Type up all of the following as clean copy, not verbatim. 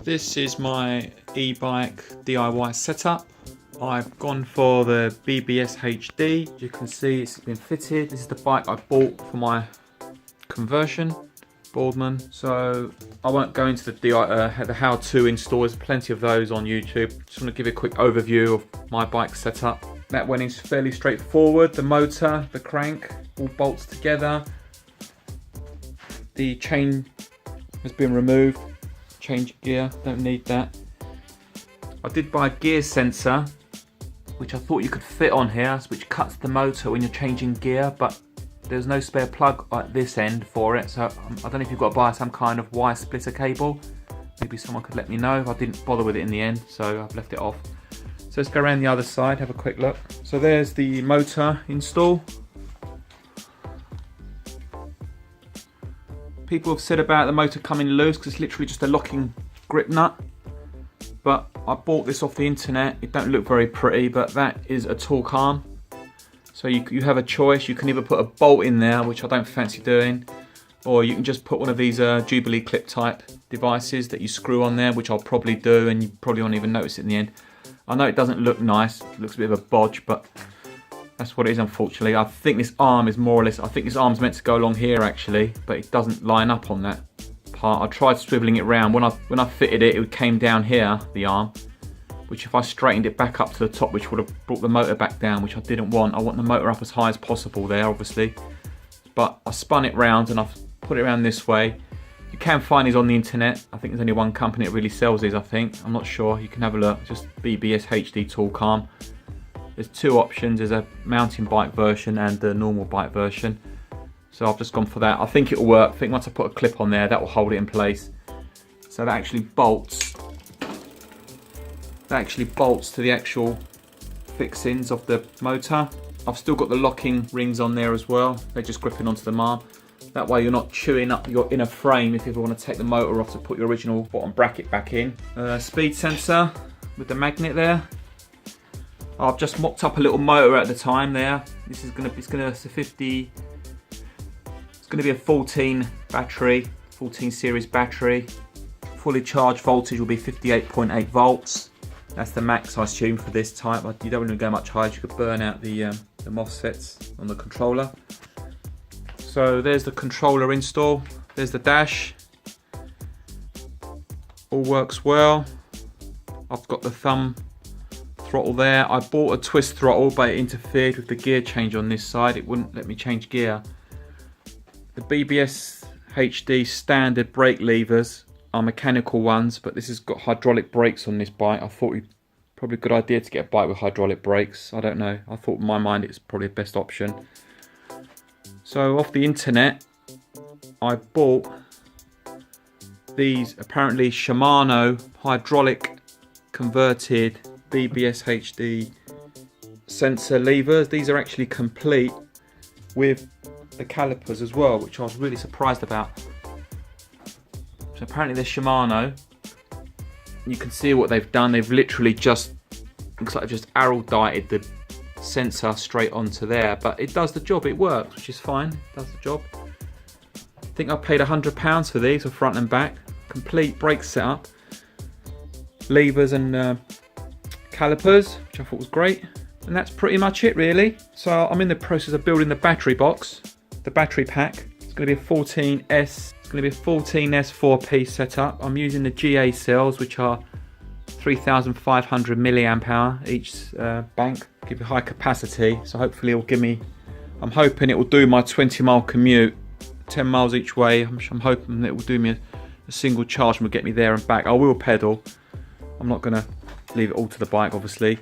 This is my e-bike DIY setup. I've gone for the BBS HD. You can see it's been fitted. This is the bike I bought for my conversion, Boardman. So I won't go into the how-to install. There's plenty of those on YouTube. Just want to give you a quick overview of my bike setup. That one is fairly straightforward. The motor, the crank, all bolts together. The chain has been removed. Change gear, don't need that. I did buy a gear sensor, which I thought you could fit on here, which cuts the motor when you're changing gear, but there's no spare plug at this end for it, so I don't know if you've got to buy some kind of wire splitter cable. Maybe someone could let me know. I didn't bother with it in the end, so I've left it off. So let's go around the other side, have a quick look. So there's the motor install. People have said about the motor coming loose because it's literally just a locking grip nut. But I bought this off the internet. It don't look very pretty, but that is a torque arm. So you have a choice. You can either put a bolt in there, which I don't fancy doing, or you can just put one of these Jubilee clip type devices that you screw on there, which I'll probably do, and you probably won't even notice it in the end. I know it doesn't look nice. It looks a bit of a bodge, but that's what it is, unfortunately. I think this arm is more or less, I think this arm's meant to go along here actually, but it doesn't line up on that part. I tried swiveling it around. When I fitted it, it came down here, the arm, which if I straightened it back up to the top, which would have brought the motor back down, which I didn't want. I want the motor up as high as possible there, obviously. But I spun it round and I've put it around this way. You can find these on the internet. I think there's only one company that really sells these, I think. I'm not sure. You can have a look. Just BBS HD torque arm. There's two options. There's a mountain bike version and the normal bike version. So I've just gone for that. I think it'll work. I think once I put a clip on there, that will hold it in place. So that actually bolts. That actually bolts to the actual fixings of the motor. I've still got the locking rings on there as well. They're just gripping onto the arm. That way you're not chewing up your inner frame if you ever want to take the motor off to put your original bottom bracket back in. Speed sensor with the magnet there. I've just mocked up a little motor at the time there. This is it's gonna be a 14 battery, 14 series battery. Fully charged voltage will be 58.8 volts. That's the max, I assume, for this type. You don't want to go much higher. You could burn out the MOSFETs on the controller. So there's the controller install. There's the dash. All works well. I've got the thumb throttle there. I bought a twist throttle, but it interfered with the gear change on this side. It wouldn't let me change gear. The BBS HD standard brake levers are mechanical ones, but this has got hydraulic brakes on this bike. I thought it'd probably a good idea to get a bike with hydraulic brakes. I don't know. I thought in my mind it's probably the best option. So off the internet, I bought these apparently Shimano hydraulic converted BBS HD sensor levers. These are actually complete with the calipers as well, which I was really surprised about. So apparently they're Shimano. You can see what they've done. They've literally just, looks like they've just arrowdited the sensor straight onto there, but it does the job. It works, which is fine. It does the job. I think I paid £100 for these, for front and back. Complete brake setup, levers and calipers, which I thought was great. And that's pretty much it, really. So I'm in the process of building the battery box, the battery pack. It's going to be a 14S. It's going to be a 14S 4-piece setup. I'm using the GA cells, which are 3,500 milliamp hour each bank. Give it high capacity, so hopefully it will give me. I'm hoping it will do my 20-mile commute, 10 miles each way. I'm hoping that it will do me a single charge and will get me there and back. I will pedal. I'm not going to leave it all to the bike, obviously.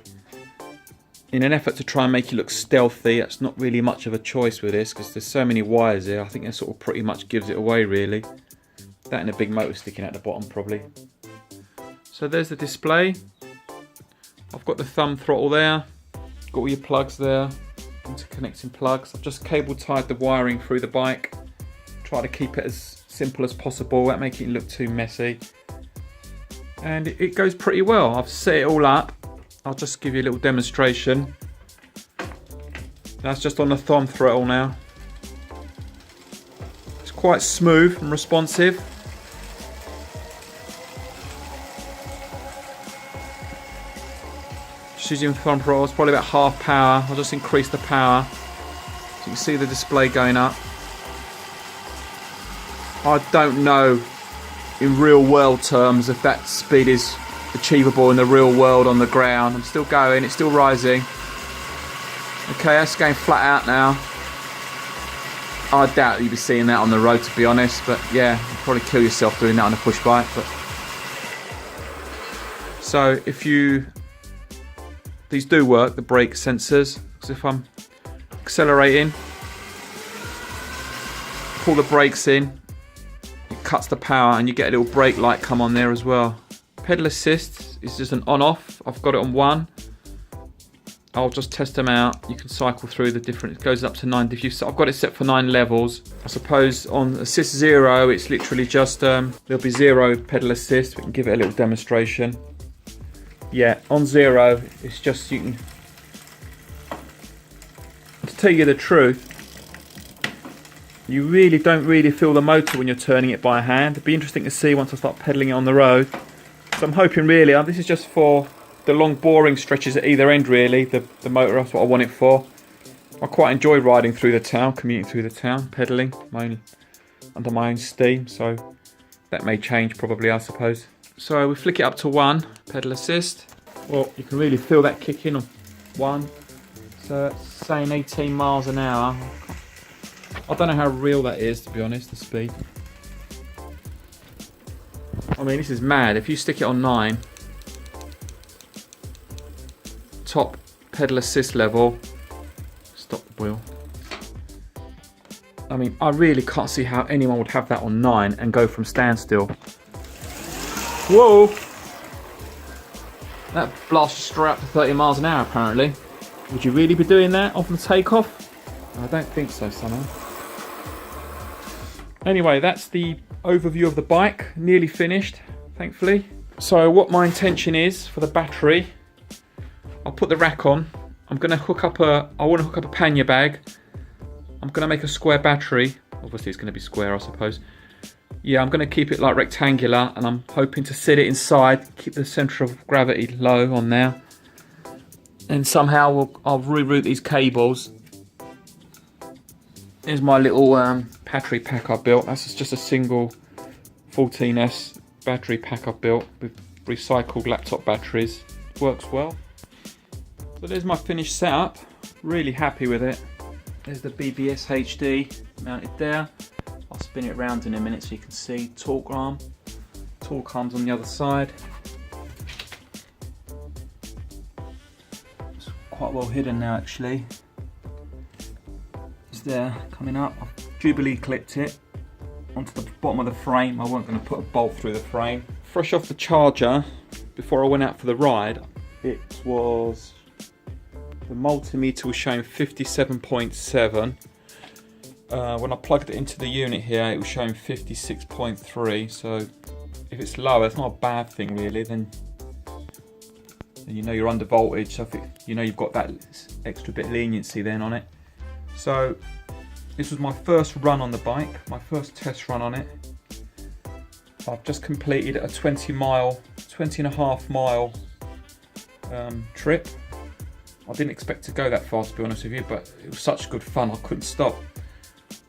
In an effort to try and make it look stealthy, that's not really much of a choice with this because there's so many wires here. I think that sort of pretty much gives it away, really. That and a big motor sticking out the bottom, probably. So there's the display. I've got the thumb throttle there. Got all your plugs there, interconnecting plugs. I've just cable tied the wiring through the bike. Try to keep it as simple as possible without making it look too messy. And it goes pretty well. I've set it all up. I'll just give you a little demonstration. That's just on the thumb throttle now. It's quite smooth and responsive. Just using front throttle, it's probably about half power. I'll just increase the power. So you can see the display going up. I don't know in real world terms if that speed is achievable in the real world on the ground. I'm still going, it's still rising. Okay, that's going flat out now. I doubt you'd be seeing that on the road, to be honest, but yeah, you'd probably kill yourself doing that on a push bike. But so if these do work, the brake sensors, because if I'm accelerating, pull the brakes in, it cuts the power and you get a little brake light come on there as well. Pedal assist is just an on-off. I've got it on 1. I'll just test them out. You can cycle through the different, it goes up to 9 diffuse. So I've got it set for 9 levels. I suppose on assist 0, it's literally just, there'll be 0 pedal assist. We can give it a little demonstration. Yeah, on 0, it's just, you can, to tell you the truth, you really don't feel the motor when you're turning it by hand. It'd be interesting to see once I start pedaling it on the road. So I'm hoping really, this is just for the long boring stretches at either end really, the motor, that's what I want it for. I quite enjoy riding through the town, commuting through the town, pedalling under my own steam, so that may change probably, I suppose. So we flick it up to 1, pedal assist. Well, you can really feel that kick in on 1. So it's saying 18 miles an hour. I don't know how real that is, to be honest, the speed. I mean, this is mad. If you stick it on 9, top pedal assist level, stop the wheel. I mean, I really can't see how anyone would have that on 9 and go from standstill. Whoa! That blasts straight up to 30 miles an hour apparently. Would you really be doing that off the takeoff? I don't think so somehow. Anyway, that's the overview of the bike, nearly finished, thankfully. So what my intention is for the battery, I'll put the rack on. I want to hook up a pannier bag. I'm going to make a square battery. Obviously it's going to be square, I suppose. Yeah, I'm going to keep it like rectangular and I'm hoping to sit it inside, keep the centre of gravity low on there. And somehow I'll reroute these cables. Here's my little battery pack I built. That's just a single 14S battery pack I built with recycled laptop batteries. Works well. So there's my finished setup. Really happy with it. There's the BBS HD mounted there. I'll spin it around in a minute so you can see torque arm. Torque arm's on the other side. It's quite well hidden now actually. There coming up. I've Jubilee clipped it onto the bottom of the frame. I wasn't going to put a bolt through the frame. Fresh off the charger, before I went out for the ride, it was, the multimeter was showing 57.7. When I plugged it into the unit here, it was showing 56.3. So if it's lower, it's not a bad thing really. Then you know you're under voltage. So you know you've got that extra bit of leniency then on it. So this was my first run on the bike, my first test run on it. I've just completed a 20 and a half mile trip. I didn't expect to go that far, to be honest with you, but it was such good fun, I couldn't stop.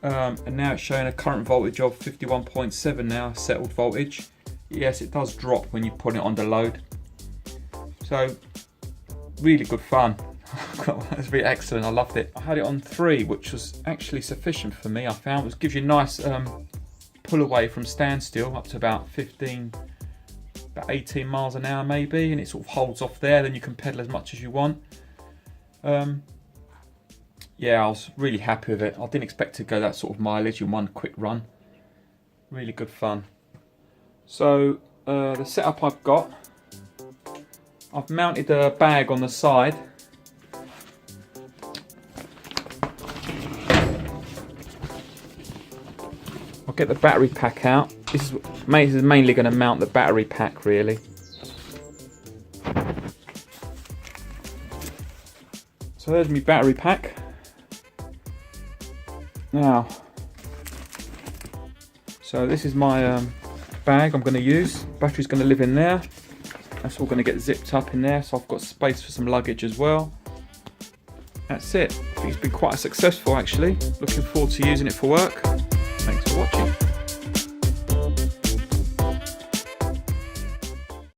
And now it's showing a current voltage of 51.7 now, settled voltage. Yes, it does drop when you put it under load. So, really good fun. It was really excellent, I loved it. I had it on 3, which was actually sufficient for me, I found. It gives you a nice pull away from standstill up to about 18 miles an hour maybe, and it sort of holds off there, then you can pedal as much as you want. Yeah, I was really happy with it. I didn't expect to go that sort of mileage in one quick run. Really good fun. So the setup I've got, I've mounted a bag on the side. I'll get the battery pack out. This is mainly going to mount the battery pack really. So there's my battery pack. Now, So this is my bag I'm going to use. Battery's going to live in there. That's all going to get zipped up in there, so I've got space for some luggage as well. That's it. I think it's been quite successful actually. Looking forward to using it for work. Thanks for watching.